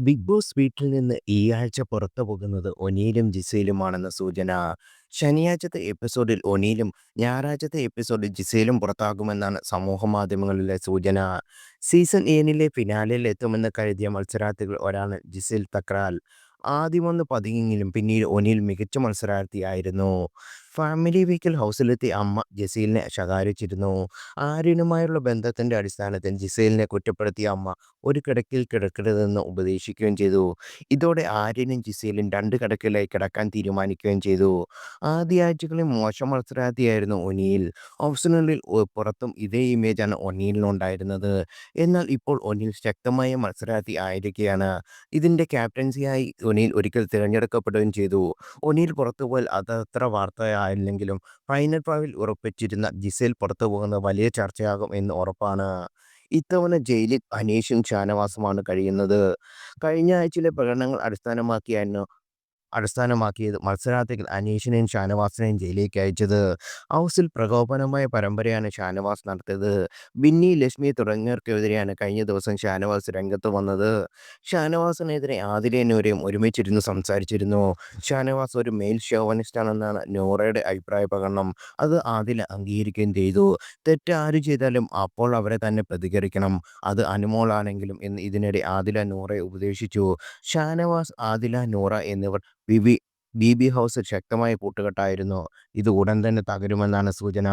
Big boss വീട്ടിൽ നിന്ന് ഈ ആഴ്ച പുറത്തു പോകുന്നത് ഒനീലും ജിസയിലുമാണെന്ന സൂചന. ശനിയാഴ്ചത്തെ എപ്പിസോഡിൽ ഒനീലും ഞായറാഴ്ചത്തെ എപ്പിസോഡിൽ ജിസയിലും പുറത്താകുമെന്നാണ് സമൂഹ മാധ്യമങ്ങളിലെ സൂചന. സീസൺ 7 ഫിനാലെയിൽ എത്തുമെന്ന് കരുതിയ മത്സരാർത്ഥികൾ ഒരാണ് ജിസേൽ തക്രാൽ. ആദ്യമൊന്ന് പതുങ്ങിയെങ്കിലും പിന്നീട് ഒനീൽ മികച്ച മത്സരാർത്ഥിയായിരുന്നു. ഫാമിലി വീക്കിൽ ഹൗസിലെത്തിയ അമ്മ ജസീലിനെ ശകാരിച്ചിരുന്നു. ആര്യനുമായുള്ള ബന്ധത്തിന്റെ അടിസ്ഥാനത്തിൽ ജിസേലിനെ കുറ്റപ്പെടുത്തിയ അമ്മ ഒരു കിടക്കയിൽ കിടക്കരുതെന്ന് ഉപദേശിക്കുകയും ചെയ്തു. ഇതോടെ ആര്യനും ജിസേലും രണ്ട് കിടക്കയിലായി കിടക്കാൻ തീരുമാനിക്കുകയും ചെയ്തു. ആദ്യ ആഴ്ചകളിൽ മോശം മത്സരാർത്ഥിയായിരുന്നു ഒനീൽ. ഹൗസിനുള്ളിൽ പുറത്തും ഇതേ ഇമേജാണ് ഒനീലിനുണ്ടായിരുന്നത്. എന്നാൽ ഇപ്പോൾ ഒനീൽ ശക്തമായ മത്സരാർത്ഥി ആയിരിക്കുകയാണ്. ഇതിന്റെ ക്യാപ്റ്റൻസിയായി ഒനീൽ ഒരിക്കൽ തിരഞ്ഞെടുക്കപ്പെടുകയും ചെയ്തു. ഒനീൽ പുറത്തുപോയാൽ അതത്ര വാർത്തയായില്ലെങ്കിലും ഫൈനൽ പ്രാവിൽ ഉറപ്പിച്ചിരുന്ന ജിസേൽ പുറത്തുപോകുന്നത് വലിയ ചർച്ചയാകും എന്ന് ഉറപ്പാണ്. ഇത്തവണ ജയിലിൽ അനീഷും ഷാനവാസുമാണ് കഴിയുന്നത്. കഴിഞ്ഞ ആഴ്ചയിലെ പ്രകടനങ്ങൾ അടിസ്ഥാനമാക്കിയത് മത്സരാർത്ഥികൾ അനീഷിനെയും ഷാനവാസിനെയും ജയിലിലേക്ക് അയച്ചത്. ഹൗസിൽ പ്രകോപനമായ പരമ്പരയാണ് ഷാനവാസ് നടത്തിയത്. ബിന്നി, ലക്ഷ്മി തുടങ്ങിയവർക്കെതിരെയാണ് കഴിഞ്ഞ ദിവസം ഷാനവാസ് രംഗത്ത് വന്നത്. ഷാനവാസിനെതിരെ ആദില നൂറയും ഒരുമിച്ചിരുന്ന് സംസാരിച്ചിരുന്നു. ഷാനവാസ് ഒരു മെയിൽ ഷോവനിസ്റ്റാണെന്നാണ് നൂറയുടെ അഭിപ്രായ പ്രകടനം. അത് ആദില അംഗീകരിക്കുകയും ചെയ്തു. തെറ്റ് ആര് ചെയ്താലും അപ്പോൾ അവരെ തന്നെ പ്രതികരിക്കണം, അത് അനുമോളാണെങ്കിലും എന്ന് ഇതിനിടെ ആദില നൂറയെ ഉപദേശിച്ചു. ഷാനവാസ്, ആദില, നൂറ എന്നിവർ ബിബി ബിബി ഹൗസിൽ ശക്തമായ കൂട്ടുകെട്ടായിരുന്നു. ഇത് ഉടൻ തന്നെ തകരുമെന്നാണ് സൂചന.